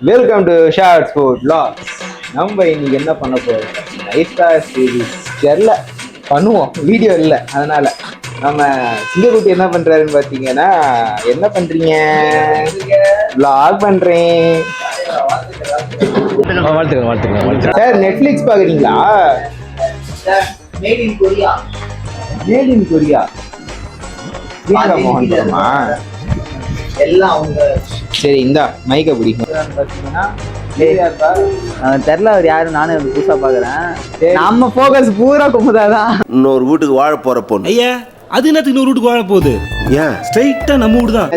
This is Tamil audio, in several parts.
Welcome to shorts food vlogs. நம்ம இன்னைக்கு என்ன பண்ண போறோம்? நைட்டா சீரிஸ் தெரியல, பண்ணுவோம். வீடியோ இல்லை, அதனால நம்ம சிங்கக்குட்டி என்ன பண்றாருன்னு பார்த்தீங்கன்னா, என்ன பண்றீங்க? வ்ளாக் பண்றேன் சார். நெட்ஃபிளிக்ஸ் பாக்குறீங்களா? Made in Korea. Made in Korea. மோகன் படமா? எல்லாம் அவங்க. சரி, இந்த மைக்க பிடிக்கும் பார்த்தீங்கன்னா தெரியல அவர் யாரு, நானும் புதுசா பாக்குறேன். நம்ம போக்கஸ் பூரா குமுதாதான். இன்னொரு வீட்டுக்கு வாழ போற பொண்ணு. ஐயா, அது என்னத்துக்கு இன்னொரு வீட்டுக்கு வாழ போகுது? ஏன் ஸ்ட்ரைட்டா நம்ம வீடு தான்.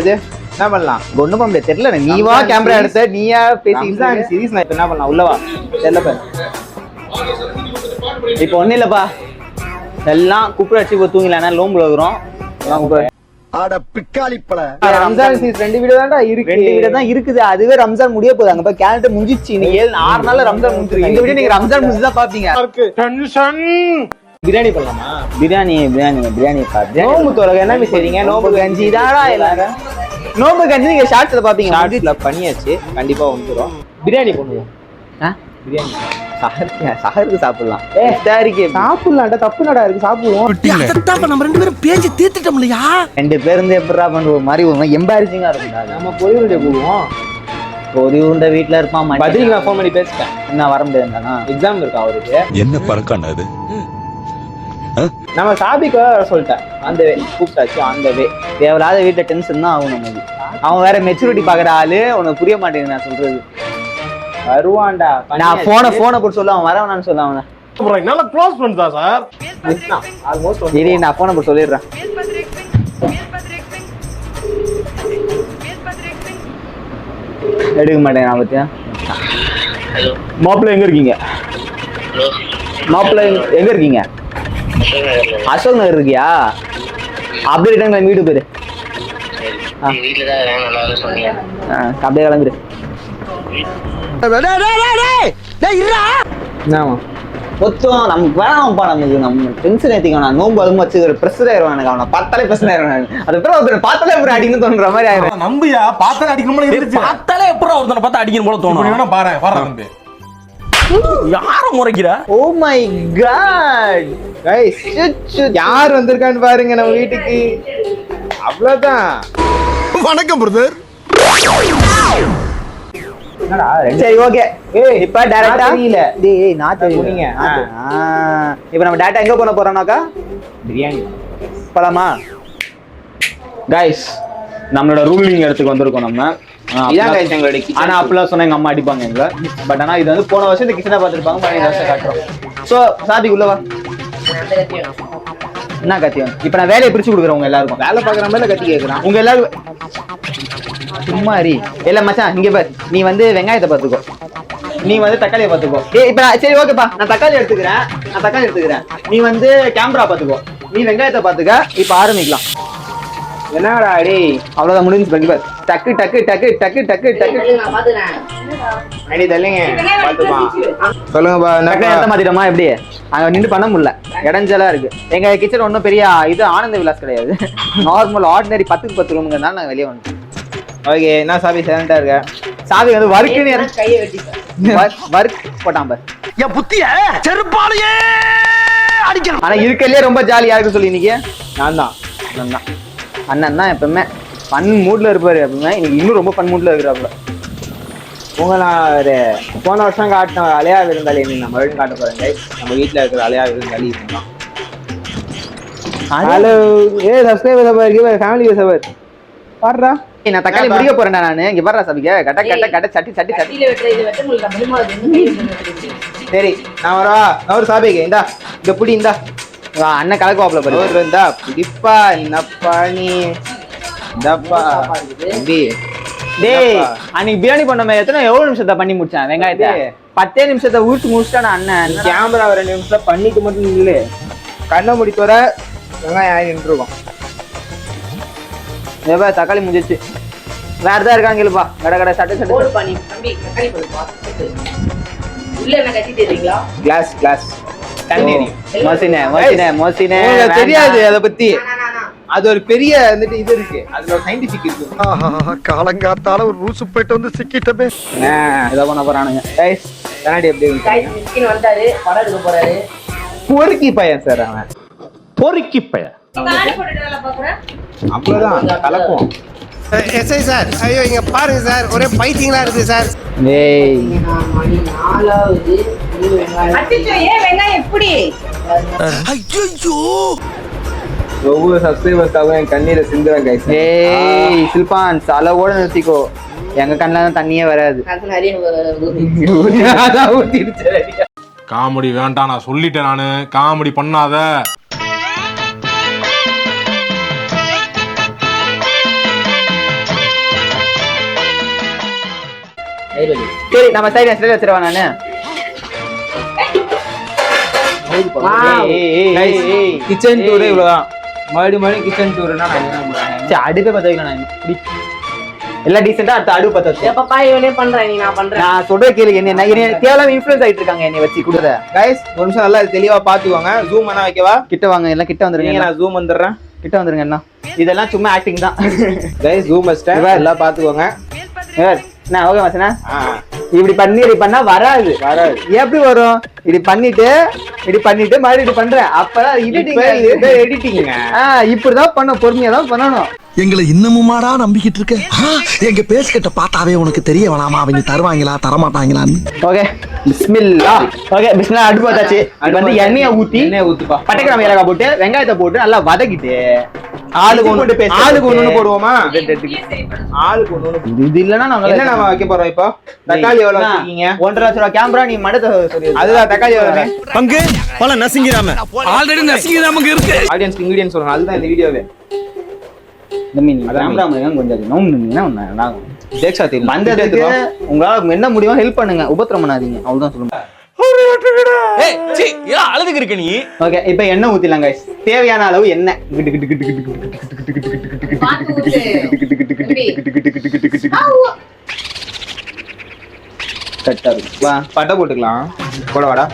என்ன பண்ணலாம்? ஒண்ணும் பண்ண முடியாது. தெரியல, நீ வா கேமரா எடுத்த, நீயா பேசி சீரிஸ். நான் இப்ப என்ன பண்ணலாம்? உள்ளவா தெரியல பாரு. இப்ப ஒண்ணு இல்லப்பா, எல்லாம் குப்பை அடிச்சு போய் தூங்கலாம். லோம்புல இருக்கிறோம். ஆட பிக்காளிப்பல. ரம்ஜான் சீரிஸ் 2 வீடியோ தான்டா இருக்கு. 2 வீடியோ தான் இருக்குது. அதுவே ரம்ஜான் முடிய போகுது. அங்க போய் கேலண்டர் முடிஞ்சிச்சு. இன்னைக்கு 6 நாள்ல ரம்ஜான் முடிஞ்சிருக்கு. இந்த வீடியோ நீங்க ரம்ஜான் முடிஞ்சு தான் பாப்பீங்க. பிரியாணி பண்ணலாமா? பிரியாணி நோம்பு தோறக என்ன செய்றீங்க? நோம்பு கஞ்சி தானா எல்லாரும். நோம்பு கஞ்சி நீங்க ஷார்ட்ஸ்ல பாப்பீங்க. ஷார்ட்ஸ்ல பண்ணியாச்சு, கண்டிப்பா வந்துரும். பிரியாணி பண்ணுவோம். பிரியாணி சஹருக்கு சாப்பிடலாம். சாப்பிடலாம்டா, தப்பு நடா இருக்கு, சாப்பிடுவோம். நம்ம 2 பேரும் பேசி தீர்த்துட்டோம் இல்லையா? 2 பேர் இருந்து எப்படா பண்ணுவோம் மாதிரி ஒரு எம்பாரசிங்கா இருக்கும்டா. நம்ம பொறிவுடைய போடுவோம். ஒரு உண்ட வீட்டுல இருப்பான். பதில் நான் ஃபோன் பண்ணி பேசிட்டேன். என்ன வர முடியாதுன்னா எக்ஸாம் இருக்கா அவருக்கு. என்ன பறக்கான அது? நம்ம சாபிக்கு சொல்லிட்டேன். அந்த வே கூப்பிட்டாச்சு. அந்த வே தேவையில்லாத வீட்டுல டென்ஷன் தான் ஆகும் நமக்கு. அவன் வேற மெச்சூரிட்டி பாக்குற ஆளு. உனக்கு புரிய மாட்டேங்குது நான் சொல்றது. வருவான்டா. நான் போனை போட்டு சொல்ல, அவன் வரவனான்னு சொல்ல. அவனை நல்லா க்ளோஸ் ஃப்ரெண்ட்ஸ் தான் சார். ஆல்மோஸ்ட் சரி, நான் போனை போட்டு சொல்லிடுறேன். எடுக்க மாட்டேன் நான் பத்தியா. மாப்பிள்ள எங்க இருக்கீங்க? மாப்பிள்ள எங்க இருக்கீங்க? அசோக் நகர் இருக்கியா? அப்படியே ரிட்டர்ன் வீடு போயிரு. அப்படியே கிளம்பிடு. மொத்தம் நமக்கு வேணாம்ப்பா. நம்ம டென்ஷன் ஏத்திக்கணும். நோம்பு அதுவும் வச்சு பிரஷர் ஆயிரும். எனக்கு அவனை பார்த்தாலே பிரச்சனை ஆயிரும். அது பிறகு பார்த்தாலே எப்படி அடிக்கணும்னு தோன்ற மாதிரி ஆயிரும். நம்பியா பார்த்தாலே அடிக்கணும். பார்த்தாலே எப்பறம் ஒருத்தனை பார்த்தா அடிக்கணும் போல தோணும். பாரு யாரும் முறைக்கிறா? ஓ மை காட் கைஸ், யார் வந்திருக்கான்னு பாருங்க நம்ம வீட்டுக்கு. அவ்வளவுதான். வணக்கம் பிரதர். சரி, ஓகே. இப்ப டைரக்டா தெரியல. டேய் நான் தெரியுங்க. இப்போ நம்ம டைரக்டா எங்க போன போறோம்னாக்கா பிரியாணி போலாமா? கைஸ், நம்மளோட ரூலிங் இடத்துக்கு வந்திருக்கோம் நம்ம. இதான் கைஸ் எங்களோட கிச்சன். ஆனா அப்பெல்லாம் சொன்னா எங்க அம்மா அடிப்பாங்க எங்களை. பட் ஆனா இது வந்து போன வருஷம் இந்த கிச்சனை பார்த்துருப்பாங்க. பழைய வருஷம் காட்டுறோம். சோ சாதிக்கு உள்ளவா என்ன கத்தி வந்து இப்ப நான் வேலையை பிரிச்சு கொடுக்குறேன். உங்க எல்லாருக்கும் வேலை பாக்குற மாதிரி கத்தி கேட்கறான். உங்க எல்லாரும் சும்மா இல்ல மச்சான், இங்க பாரு. நீ வந்து வெங்காயத்தை பாத்துக்கோ, நீ வந்து தக்காளியை பாத்துக்கோ. இப்ப சரி ஓகேப்பா, நான் தக்காளி எடுத்துக்கிறேன். நீ வந்து கேமரா பாத்துக்கோ, நீ வெங்காயத்தை பாத்துக்க. இப்ப ஆரம்பிக்கலாம். என்னடா டேய், அவ்வளவுதான் முடிஞ்சு. பண்ணி பாரு. டக்கு டக்கு டக்கு டக்கு டக்கு டக்கு. நான் பாத்துறேன். அடி தள்ளுங்க, பாத்துப்பா. சொல்லுங்கப்பா. டக்கு எடுத்த மாத்திட்டோமா? எப்படி அங்க நின்று பண்ண முடியல, இடைஞ்சலா இருக்கு. எங்க கிச்சன் ஒன்றும் பெரிய இது ஆனந்த விலாஸ் கிடையாது. நார்மல் ஆர்டினரி 10க்கு 10 ரூமுங்கிறதுனால நாங்கள் வெளியே வந்துட்டோம். ஓகே, என்ன சாபி சைலண்டா இருக்க? சாவி வந்து வர்க்குன்னு கையை வெட்டிட்டேன். வர்க் போட்டான் பாரு. என் புத்திய செருப்பாலேயே அடிக்கணும். ஆனா இருக்கறதுலயே ரொம்ப ஜாலியா இருக்கு சொல்லி இன்னைக்கு நான் தான். அண்ணன் தான் எப்பவுமே ஃபன் மூட்ல இருப்பாரு. எப்பவுமே இன்னைக்கு இன்னும் ரொம்ப ஃபன் மூட்ல இருக்கிறாப்புல. உங்களை ஒரு போன வருஷம் காட்டின அலையா விருந்தாளி நம்ம மறுபடியும் காட்ட போறேன் guys. நம்ம வீட்டுல இருக்கிற அலையா விருந்தாளி இதுதான். ஹலோ, சப்ஸ்கிரைபர் ஃபேமிலி சபர் பாடுறா. நான் தக்காளி முடிக்க போறேன்டா. நானு இங்க பாடுறா சபிக்க கட்ட கட்ட கட்ட சட்டி சட்டி சட்டி. கட்டில வெட்டற இது வெட்ட உங்களுக்கு தமிழ்மா வந்து சரி, நான் வரவா? நான் ஒரு சாபிக்கு இந்தா, இந்த புடி இந்தா. அண்ணன் கலக்குவாப்ல பாரு. ஒரு இருந்தா பிடிப்பா. என்னப்பா நீ? இந்தாப்பா தம்பி. டேய், அன்னைக்கு பிரியாணி பண்ண எவ்வளவு நிமிஷத்தை பண்ணி முடிச்சேன்? வெங்காயத்தை 10 நிமிஷத்தை ஊற்றி முடிச்சிட்டான அண்ணன். கேமரா 2 நிமிஷம் பண்ணிட்டு மட்டும் இல்லை, கண்ணை முடித்து வர வெங்காயம் ஆகி நின்றுருக்கோம். ஏப்பா தக்காளி முடிஞ்சிச்சு. வேற ஏதாவது இருக்காங்க இல்லப்பா? கடை சட்டை சட்டை போடு பண்ணி தம்பி தக்காளி போடு பாத்து. உள்ள என்ன கட்டிட்டு இருக்கீங்களா? கிளாஸ் தண்ணி. மோசினே தெரியாது அத பத்தி. அது ஒரு பெரிய வந்துட்டு இது இருக்கு, அதுல ஒரு சயின்டிபிக் இருக்கு. காலங்காத்தால ஒரு ரூசு போயிட்டு வந்து சிக்கிட்டமே. இதை பண்ண போறானுங்க. கைஸ் கண்ணாடி எப்படி இருக்கு? கைஸ் மிஸ்கின் வந்தாரு, படம் எடுக்க போறாரு. பொறுக்கி பையன் சார் அவன். பொறுக்கி பையன். கண்ணாடி போட்டுட்டு வேலை பாக்குறேன். அவ்வளவுதான் கலப்போம். எஸ்ஐ சார், ஐயோ இங்க பாருங்க சார், ஒரே பைத்தியங்களா இருக்கு சார். ஏய் மணி 4 அச்சச்சோ, ஏன் வெங்காயம் எப்படி? ஒவ்வொரு சப்ஸ்கிரைபர்ஸ்க்காகவும் என் கண்ணீரை சிந்துறேன் கைஸ். ஏய் சில்பான் அளவோட நிறுத்திக்கோ, எங்க கண்ணில தான் தண்ணியே வராது. அது நிறைய அதான் ஊத்திடுச்சு. காமெடி வேண்டாம், நான் சொல்லிட்டேன். நானு காமெடி பண்ணாத. சரி நம்ம சைடு ஸ்டைல் வச்சிருவா நானு. கிச்சன் டூர் இவ்வளவுதான். மறுபடியும் கிச்சன் டூர்னா நான் என்ன பண்ணுவேன்? அடுப்பே பத்த வைக்கலாம். நான் இப்படி எல்லாம் டீசெண்டா அடுத்த அடுப்பு பத்த வச்சு எப்பப்பா இவனே பண்றேன், நீ நான் பண்றேன். நான் சொல்ற கேளுங்க. என்ன கேவலம் இன்ஃப்ளூயன்ஸ் ஆயிட்டு இருக்காங்க என்னை வச்சு கொடுத. கைஸ் ஒரு நிமிஷம் நல்லா தெளிவா பாத்துக்கோங்க. ஜூம் பண்ணா வைக்கவா? கிட்ட வாங்க, எல்லாம் கிட்ட வந்துருங்க. நான் ஜூம் வந்துடுறேன். கிட்ட வந்துருங்க. என்ன இதெல்லாம் சும்மா ஆக்டிங் தான். கைஸ் ஜூம் வச்சிட்டேன், எல்லாம் பாத்துக்கோங்க. நான் ஓகே மச்சனா, இப்படி பண்ணா வராது. எப்படி வரும்? இப்படி பண்ணிட்டு மறுபடியும் இப்படி பண்றேன். அப்பதான் எடிட்டிங்க. இப்படிதான் பண்ண, பொறுமையா தான் பண்ணணும். எங்களை இன்னமுமாடா நம்பிக்கிட்டு இருக்க? எங்க பேஸ்கிட்ட பார்த்தாவே உனக்கு தெரிய வேணாமா அவங்க தருவாங்களா தரமாட்டாங்களான்னு? ஓகே பிஸ்மில்லா. ஓகே பிஸ்மில்லா. அடுப்பு வச்சாச்சு. அது வந்து எண்ணெயை ஊத்திப்பா. பட்டைக்கிராம ஏலக்காய் போட்டு வெங்காயத்தை போட்டு நல்லா வதக்கிட்டு ஆளுக்கு ஒண்ணு போடுவோமா? ஆளுக்கு ஒண்ணு. இது இல்லன்னா நாங்க என்ன நம்ம வைக்க போறோம் இப்போ? தக்காளி எவ்வளவு வச்சிருக்கீங்க? 1.5 லட்சம் ரூபாய் கேமரா. நீ மடத்தை சொல்லி. அதுதான் தக்காளி எவ்வளவு பங்கு பல நசிங்கிறாம ஆல்ரெடி நசிங்கதாமங்க இருக்கு. ஆடியன்ஸ் இன்கிரிடியன்ஸ் சொல்லுங்க. அதுதான் இந்த வீடியோவே. கேமரா கொஞ்சம் நோம்புனா தேக்ஷாத்தி வந்ததுக்கு உங்களால என்ன முடியுமோ ஹெல்ப் பண்ணுங்க, உபத்திரம் பண்ணாதீங்க. அவ்வளவுதான் சொல்லுங்க. அழுதுக்கு இருக்க நீ. ஓகே இப்போ எண்ணெய் ஊத்திடலாம் கைஸ். தேவையான அளவு எண்ணெய். பட்டை போட்டுக்கலாம். போட வாடா.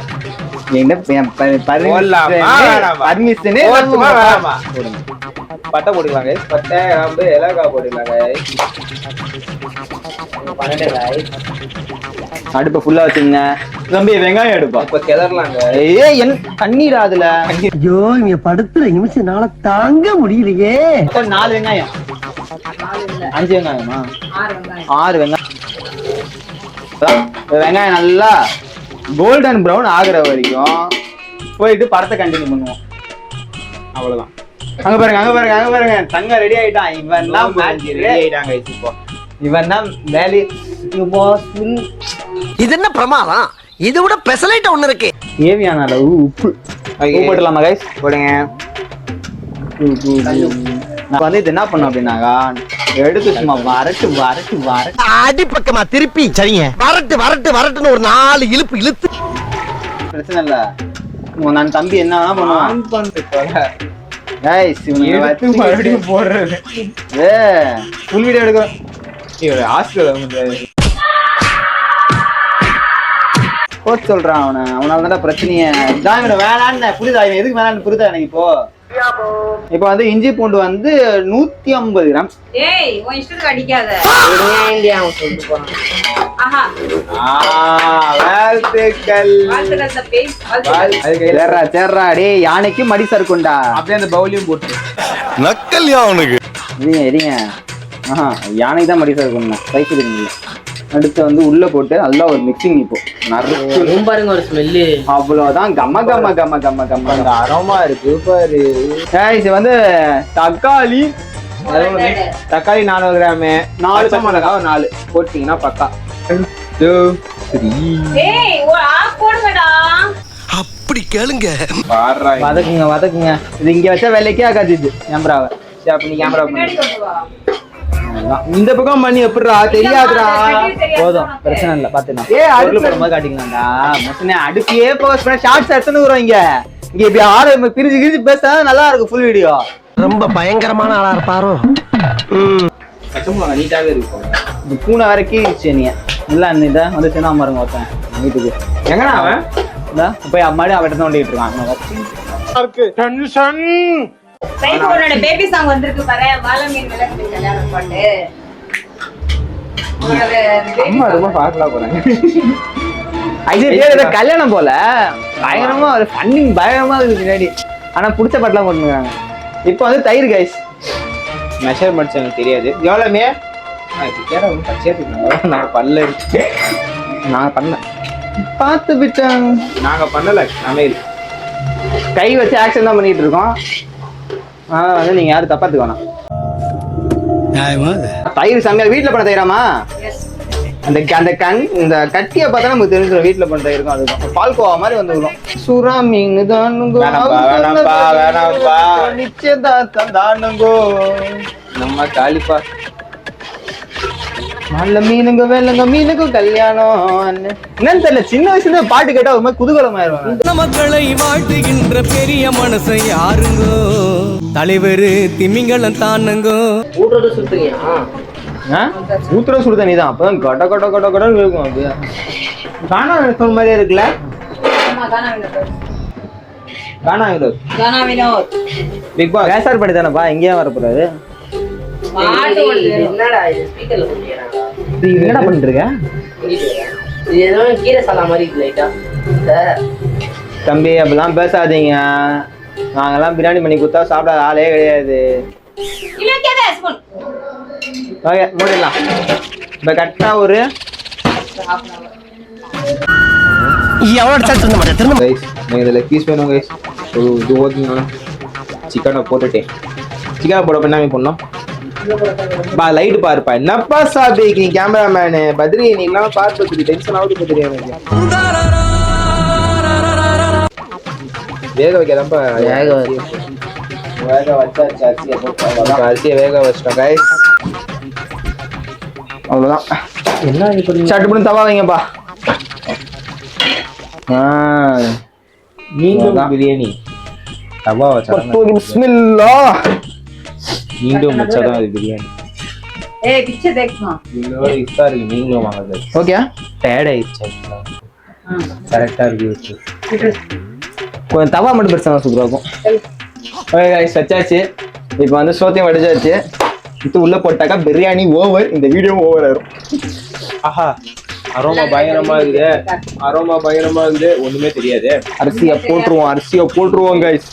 பட்டை போட்டுக்கலாம் கைஸ். பட்டை கிராம்பு ஏலக்காய் போட்டுக்கலாம் கைஸ். அடுப்பை ஃபுல்லா வச்சுங்க. தம்பி வெங்காயம் எடுப்பா. இப்ப கிளறலாங்க. ஏய் என் தண்ணீர் அதுல. ஐயோ இங்க படுத்துற நிமிஷம்னால தாங்க முடியலையே. 4 வெங்காயம். 5 வெங்காயமா? 6 வெங்காயம். வெங்காயம் நல்லா கோல்டன் ப்ரௌன் ஆகுற வரைக்கும் போயிட்டு படத்தை கண்டினியூ பண்ணுவோம். அவ்வளவுதான். அங்க பாருங்க தங்க ரெடி ஆயிட்டான். இவன் தான் ரெடி ஆயிட்டாங்க கைஸ். இப்போ இவன் தான் வேலி. இது என்ன பிரமாதம்? இதை விட பெசலைட் ஒண்ணு இருக்கு. தேவையான அளவு உப்பு போட்டுலாமா கைஸ்? போடுங்க. நான் வந்து இது என்ன பண்ணோம் அப்படின்னாக்கா, எடுத்து சும்மா வரட்டு அடிப்பக்கமா திருப்பி சரிங்க வரட்டுன்னு ஒரு 4 இழுப்பு இழுத்து. பிரச்சனை இல்ல. நான் தம்பி என்ன பண்ணுவான் கைஸ், மறுபடியும் போடுறது. ஃபுல் வீடியோ எடுக்கிறோம். கோச் சொல்றான் அவனை. அவனால தான் பிரச்சனையே. இதான் வேணான்னு புரியுதா? இவன் எதுக்கு வேணான்னு புரியுதா எனக்கு? இப்போ வந்து இஞ்சி பூண்டு வந்து 150 கிராம். ஏய் உன் இஷ்டத்துக்கு அடிக்காத. ஏன்டியா அவன் சொல்லிட்டு போறான். ஆஹா வாழ்த்துக்கள். சேர்றா டேய், யானைக்கு மடி சறுக்குண்டா. அப்படியே அந்த பவுலியும் போட்டு நக்கல்யா அவனுக்கு. இருங்க. ஆஹா யானைக்கு தான் மடி சறுக்குண்டா. சைக்கிள் இல்லை. அடுத்து வந்து உள்ள போட்டு நல்லா ஒரு மிக்சிங். இப்போ நிறைய பாருங்க ஒரு ஸ்மெல்லு. அவ்வளவுதான். கம்ம அரோமா இருக்கு பாரு. இது வந்து தக்காளி 400 கிராம். 4 பச்சை மிளகாய் 4 போட்டீங்கன்னா பக்கா. 1 2 3. ஏய் ஒரு ஆஃப் போடுங்கடா. அப்படி கேளுங்க. வதக்குங்க. இது இங்க வச்சா வேலைக்கே ஆகாது இது கேமராவை. அப்ப நீ கேமரா பின்னாடி கொண்டு வா. இந்த பக்கம் பண்ணி எப்படிடா தெரியாதுடா. போதும் பிரச்சனை இல்ல. பாத்துக்கலாம். அடுப்புல போடும்போது காட்டிக்கலாம்டா. மொத்தமே அடுப்பியே போஸ்ட் பண்ண ஷார்ட்ஸ் எடுத்துன்னு வரோம். இங்க இப்படி ஆறு பிரிச்சு பேசினா நல்லா இருக்கும் ஃபுல் வீடியோ. ரொம்ப பயங்கரமான ஆளா இருப்பாரோ. பச்சை மிளகாய் நீட்டாவே இருக்கும். இந்த பூனை வேற கீழிச்சு. நீ இல்ல இதை வந்து சின்ன பாருங்க ஒருத்தன் வீட்டுக்கு. எங்கடா அவன்? போய் அம்மாடி அவட்ட தான் ஓடிட்டு இருக்கான். உன்னோட பேபி சாங் வந்திருக்கு பாரு, பாலமீன் விளக்கு கல்யாணம் பாட்டு. அம்மா ரொம்ப ஃபாஸ்டா போறாங்க. ஐயோ கல்யாணம் போல பயங்கரமா ஒரு ஃபன்னிங் பயங்கரமா இருக்கு பின்னாடி. ஆனா புடிச்ச பாட்டுலாம் போட்டுருக்காங்க. இப்போ வந்து தயிர் கைஸ் மெஷர்மெண்ட்ஸ் எனக்கு தெரியாது. எவ்வளோமே நாங்க பண்ணல, நான் பண்ணேன் பார்த்து விட்டேன். நாங்க பண்ணல சமையல். கை வச்சு ஆக்ஷன் தான் பண்ணிட்டு இருக்கோம். வந்து நீங்க யாரும் தப்பாத்துக்கு வேணாம். தயிர் சமையல் வீட்டுல பண்ண தயிராமா? அந்த இந்த கட்டியை பார்த்தா நமக்கு தெரிஞ்சிடும் வீட்டுல பண்ண தயிருக்கும். அதுக்கும் பால்கோவா மாதிரி வந்துடும். சுறா மீன் தானுங்கோ நிச்சயதார்த்தம் தானுங்கோ நம்ம காலிப்பா நல்ல மீனுங்க வேலைங்க மீனுக்கு கல்யாணம். என்னன்னு தெரியல, சின்ன வயசுல பாட்டு கேட்டா ஒரு மாதிரி குதூகலமாயிருவாங்க. மக்களை வாழ்த்துகின்ற பெரிய மனசை யாருங்கோ, தலைவர் திமிங்கலம் தானுங்கோ. ஊடுறது சுத்துறியா? ஊத்துற சுடு தண்ணி தான், அப்பதான் கட கட கட கடன்னு இருக்கும். அப்படியே காணா சொன்ன மாதிரியே இருக்குல்ல. கானா வினோத், கானா வினோத் பிக் பாஸ் வேசார் படி தானேப்பா, எங்கேயா வரப்போறாரு. என்னடா இது ஸ்பீக்கர்ல போடுறாங்க? என்னடா பண்ணிட்டு இருக்க? இது ஏதோ கீரை சாலா மாதிரி இருக்கு லைட்டா. தம்பி அப்படிலாம் பேசாதீங்க. நாங்கெல்லாம் பிரியாணி பண்ணி கொடுத்தா சாப்பிடாத ஆளே கிடையாது. ஓகே மூடிடலாம். இப்போ கரெக்டா ஒரு கைஸ் இதுல பீஸ் வேணும் கைஸ். ஒரு இது ஓகேங்களா? சிக்கனை போட்டுட்டேன். சிக்கனை போட பண்ணாமே பண்ணோம். பா லைட் பாருப்பா. என்னப்பா சாப்பிட்டு நீ கேமராமேனு பத்ரி, நீ இல்லாம பார்த்து டென்ஷன் ஆகுது பத்ரி. எனக்கு வேக வைக்கதான்ப்பா. வேக வச்சாச்சு. அரிசியை வேக வச்சிட்டோம் கைஸ். அவ்வளோதான். என்ன சட்டு பண்ணி தவா வைங்கப்பா. மீண்டும் பிரியாணி தவா வச்சா மீண்டும் வச்சாதான் அது பிரியாணி. ஏய் பிச்சை தேக்மா இன்னொரு இஃப்தா இருக்கு, நீங்களும் வாங்க. ஓகே டயர்ட் ஆயிடுச்சு. கரெக்டா இருக்கு. கொஞ்சம் தவா மட்டும் பெருசாக சூப்பராக இருக்கும். ஓகே கைஸ் வச்சாச்சு. இப்போ வந்து சோத்தையும் வடிச்சாச்சு. இது உள்ள போட்டாக்கா பிரியாணி ஓவர். இந்த வீடியோ ஓவர் ஆயிரும். ஆஹா அரோமா பயங்கரமா இருக்குது. அரோமா பயங்கரமா இருக்குது. ஒண்ணுமே தெரியாது. அரிசியை போட்டுருவோம் கைஸ்.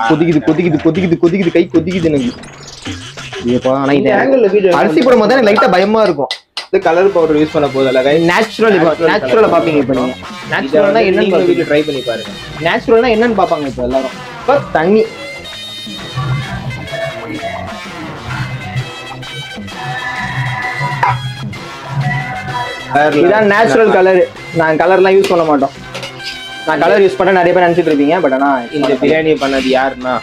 கொதிக்குது கொதிக்குது கொதிக்குது கொதிக்குது கை கொதிக்குது எனக்கு. ஆனா இந்த அரிசி போடும் போது எனக்கு லைட்டா பயமா இருக்கும். கலர் பவுடர் யூஸ் பண்ண போதில்ல கைஸ். நேச்சுரலா பாப்பீங்க இப்போ நீங்க. நேச்சுரல்னா என்னன்னு வீடியோ ட்ரை பண்ணி பாருங்க. நேச்சுரல்னா என்னன்னு பாப்பாங்க இப்போ எல்லாரும். இப்போ தண்ணி இதான் நேச்சுரல் கலர். நான் கலர்லாம் யூஸ் பண்ண மாட்டோம். நான் கலர் யூஸ் பண்ண நிறைய பேர் நினைச்சிட்டு இருப்பீங்க. பட் ஆனா இந்த பிரியாணி பண்ணது யாருன்னா,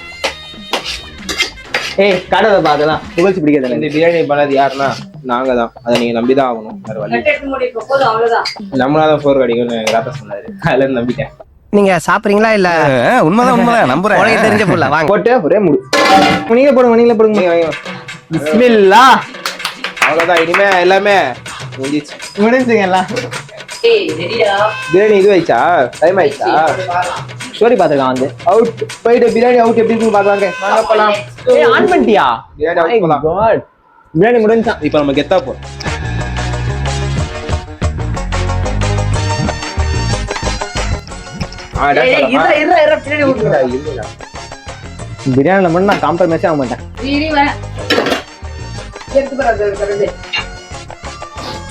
ஏய் காடாத பாக்கலாம் புகழ்ச்சி பிடிக்காது. இந்த பிரியாணி பண்ணது யாருன்னா நாங்க தான். அதை நீங்க நம்பிதான் ஆகணும். வேற வழி. நம்மளாதான் 4 கிடைக்கும்னு எங்க தாத்தா சொன்னாரு. அதுல நம்பிட்டேன். நீங்க சாப்பிடுறீங்களா இல்ல? உண்மைதான் நம்புறேன். உனக்கு தெரிஞ்ச புள்ள வாங்க போட்டு ஒரே முடி. நீங்களே போடுங்க. பிஸ்மில்லா. அவ்வளவுதான். இனிமே எல்லாமே முடிஞ்சுங்க எல்லாம். பிரியாணி இது ஆயிடுச்சா? டைம் ஆயிடுச்சா? ஸ்டோரி பாத்துக்கலாம். வந்து அவுட் போயிட்டு பிரியாணி அவுட் எப்படி இருக்குன்னு பாத்துவாங்க. வாங்க போலாம். ஆன் பண்ணிட்டியா? பிரியாணி அவுட் போலாம். காட் பிரியாணி முடிஞ்சா. இப்போ நம்ம கெத்தா போ. பிரியாணில மட்டும் நான் காம்ப்ரமைஸே ஆக மாட்டேன்.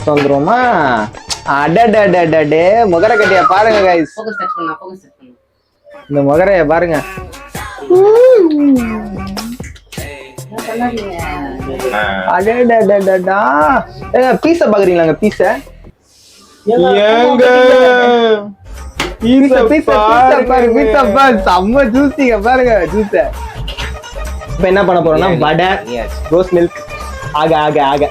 வந்துருவோமா? அடடடடடே முகர கட்டியா பாருங்க கைஸ். இந்த முகரைய பாருங்க. அடடடடடா. ஏங்க பீஸ பாக்குறீங்களாங்க? பீஸ ஏங்க செம்ம ஜூஸிங்க பாருங்க. ஜூஸ இப்ப என்ன பண்ண போறோம்னா வடை ரோஸ் மில்க் ஆக ஆக ஆக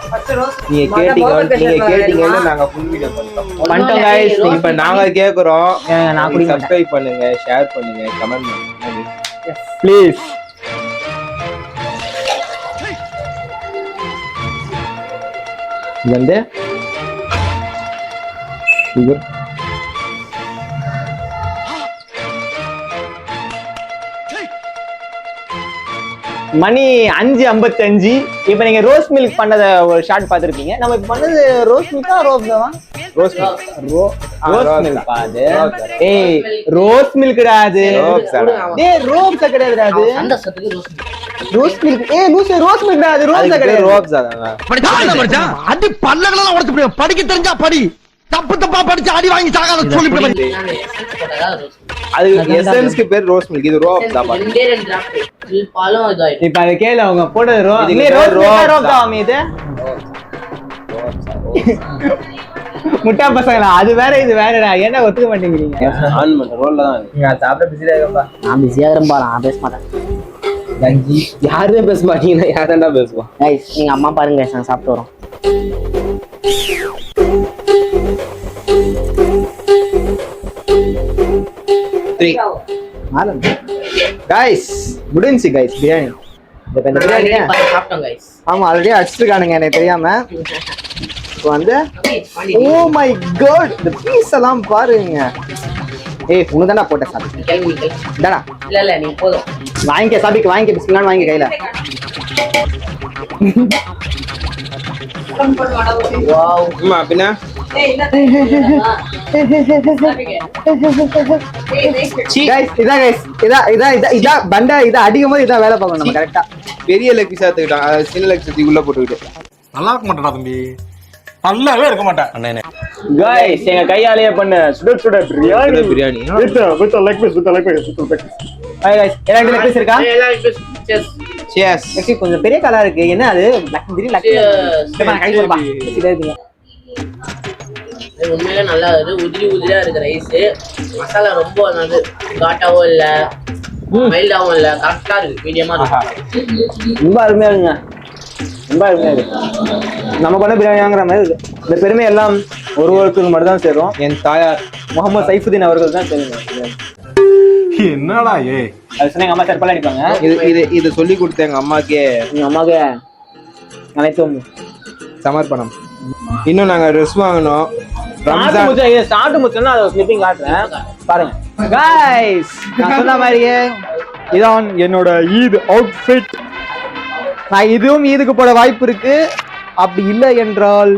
நீங்க கேட்டீங்கன்னு நாங்க ஃபுல் வீடியோ பண்ணிட்டோம் गाइस. இப்ப நாங்க கேக்குறோம், நான் கூட சப்ஸ்கிரைப் பண்ணுங்க, ஷேர் பண்ணுங்க, கமெண்ட் பண்ணுங்க ப்ளீஸ். இது வந்து மணி 5:55. இப்போ நீங்க ரோஸ் மில்க் பண்ணத ஒரு ஷார்ட் பார்த்திருப்பீங்க. நம்ம இப்ப பண்ணது ரோஸ் மில்கா ரோஸ்வா? ரோஸ் மில்க் பாது. ஏய் ரோஸ் மில்க்டா அது. டேய் ரோப்ஸ் கிடையாதுடா அது. அந்த சத்துக்கு ரோஸ் மில்க். ஏய் ரோஸ் மில்க்டா அது. ரோஸ் கிடையாது. ரோப்ஸ் அதான். படிச்சா அடி பல்லகளெல்லாம் உடைச்சு போடு. படிக்க தெரிஞ்சா படி. தப்பு தப்பா படிச்சு அடி வாங்கி சாகாத சொல்லிட்டு அது எசன்ஸ்க்கு பேர் ரோஸ் மில்க். இது ரோப்ஸ் தான் பாரு. ரெண்டே 2 டிராப் ஃபுல் பாலும் இதாயிடும். இப்ப அது கேள அவங்க போட்டது ரோஸ். இது நீ ரோஸ் ரோப்ஸ் ரோப்ஸ் தான் இது. முட்டா பசங்களா அது வேற இது வேறடா. என்ன ஒத்துக்க மாட்டேங்கிறீங்க? ஆன் பண்ண ரோல்ல தான் நீங்க சாப்பிட பிஸியா இருக்கா? நான் பிஸியா இருக்கேன் பாரு. நான் பேச மாட்டேன். யாருமே பேச மாட்டீங்கன்னா யாரண்டா பேசுவா? கைஸ் நீங்க அம்மா பாருங்க guys, நான் சாப்பிட்டு வரோம். गाइस முடிஞ்சி गाइस பிரியாணி. இந்த பிரியாணி சாப்பிட்டோம் guys. ஆமா ஆல்ரெடி அடிச்சிருக்கானுங்க எனக்கு தெரியாம. இப்போ வந்து ஓ மை காட் இந்த பீஸ் எல்லாம் பாருங்க. ஏய் உனக்கு தான்டா போட்ட சாபி. கிளம்பி இந்தாடா. இல்ல நீ போதும். வாங்கிக்க சாபிக்கு வாங்கிக்க பிஸ்மில்லா வாங்கி கையில. வாவ். அம்மா பின்ன गाइस இதா பண்டா இத அடிக்கும்போது இத வேலை பார்க்கணும் நம்ம கரெக்ட்டா. பெரிய லெக் பீஸ் எடுத்துக்கிட்டான். சின்ன லெக் பீஸ் உள்ள போட்டுக்கிட்டு நல்லா இருக்க மாட்டேடா தம்பி. நல்லாவே இருக்க மாட்டேன் அண்ணே. गाइस எங்க கையாலேயே பண்ண சுட biryani. Biryani with leg piece hi guys எல்லாரும் லெக் பீஸ் இருக்கா? cheers. நெக்ஸ்ட் கொஞ்சம் பெரிய கலா இருக்கு. என்ன அது லக் திரி லக். கை போடுப்பா. சரியா உண்மையிலே நல்லா இருக்கு. உதிரியா இருக்கு ரைஸ். மசாலா ரொம்ப நல்லது. காட்டாவும் இல்ல மைல்டாவும் இல்ல. கரெக்டா இருக்கு. மீடியமா இருக்கு. ரொம்ப அருமையா இருக்குங்க. ரொம்ப அருமையா இருக்கு. நம்ம பண்ண பிரியாணி வாங்குற மாதிரி இருக்கு. இந்த பெருமை எல்லாம் ஒருவருக்கு மட்டும் தான் சேரும். என் தாயார் முகமது சைஃபுதீன் அவர்கள் தான் தெரியும். என்னடா ஏய் அது சொன்னா எங்க அம்மா செருப்பால அடிப்பாங்க. இது சொல்லி கொடுத்த எங்க அம்மாக்கே எங்க அம்மாவுக்கு அனைத்தும் சமர்ப்பணம். இன்னும் நாங்க ட்ரெஸ் வாங்கணும். ரம்ஜான் ஸ்டார்ட் முடிச்சோன்னா அதை ஸ்லிப்பிங் காட்டுறேன் பாருங்க. गाइस நான் சொன்ன மாதிரியே இதான் என்னோட ஈத் அவுட்ஃபிட். நான் இதுவும் ஈதுக்கு போட வாய்ப்பு இருக்கு. அப்படி இல்லை என்றால்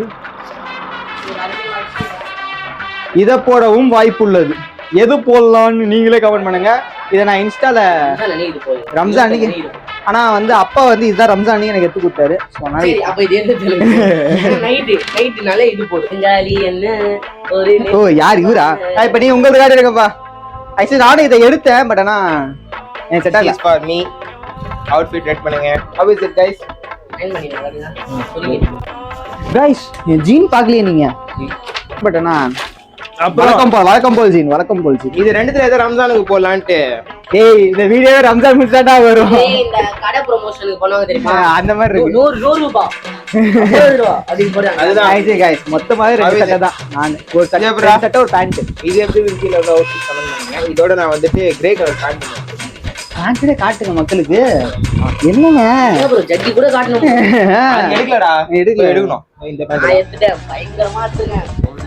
இதை போடவும் வாய்ப்பு உள்ளது. எது போடலாம்னு நீங்களே கமெண்ட் பண்ணுங்க. இதை நான் இன்ஸ்டால ரம்ஜான் அன்னைக்கு ஆனா வந்து அப்பா வந்து இதுதான் ரம்ஜான் அன்னைக்கு எனக்கு எடுத்து கொடுத்தாரு. ஓ யார் இவரா? இப்ப நீ உங்களுக்கு காட்டு எடுக்கப்பா. ஆக்சுவலி நானும் இதை எடுத்தேன் பட் ஆனா எனக்கு செட் ஆகல. ஃபார் மீ அவுட்ஃபிட் ரெட் பண்ணுங்க. how is it guys? Guys என் ஜீன் பார்க்கலையே நீங்க. பட் ஆனா வழக்கம் போல் ஜீன். இது ரெண்டுத்துல ஏதோ ரம்ஜானுக்கு போடலான்ட்டு. ஏய் இந்த வீடியோ ரம்ஜான் முடிச்சாட்டா வரும். இந்த கடை ப்ரமோஷனுக்கு பண்ணுவாங்க தெரியுமா? அந்த மாதிரி இருக்கு. 100 ரூபாய் 50 ரூபாய் அப்படி போறாங்க. அதுதான் ஆயிடுச்சு गाइस. மொத்தமாவே ரெண்டு சட்டை தான். நான் ஒரு சட்டை ஒரு பேண்ட். இது எப்படி விக்கில அவுட்ஃபிட் பண்ணுங்க. இதோட நான் வந்துட்டு கிரே கலர் பேண்ட் பண்ணுவேன். பேண்ட்டே காட்டுங்க மக்களுக்கு. என்னங்க ப்ரோ ஜட்டி கூட காட்டணும். எடுக்கலடா. எடுக்கணும். இந்த பேண்ட் நான் எடுத்துட்டேன். பயங்கரமா எடுத்துங்க.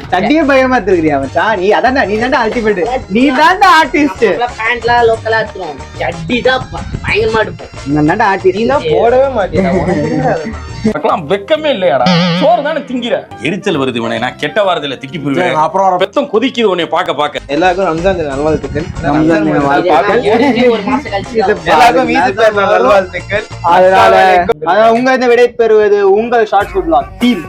சட்டியே பயமா தெரியுறியா மச்சான்? நீ அதான்டா நீ தான்டா அல்டிமேட். நீ தான்டா ஆர்டிஸ்ட். பேண்ட்லாம் லோக்கலா எடுத்துறோம். ஜட்டி தான் பயங்கரமா எடுப்போம். நான் தான்டா ஆர்டிஸ்ட். நீ தான் போடவே மாட்டேடா. மக்களாம் வெக்கமே இல்லையாடா. சோறு தானே திங்கிற. எரிச்சல் வருது உனே. நான் கெட்ட வாரத்துல திக்கி போயிடுவேன். அப்புறம் பெத்தம் கொதிக்குது உன்னை பாக்க. எல்லாருக்கும் ரம்ஜான் நல்வாழ்த்துக்கள். ரம்ஜான் நல்வாழ்த்துக்கள். ஒரு மாசம் கழிச்சு எல்லாருக்கும் ஈத் நல்வாழ்த்துக்கள். அதனால உங்க இந்த விடை பெறுவது உங்கள் ஷார்ட் ஃபுட் vlog டீம்.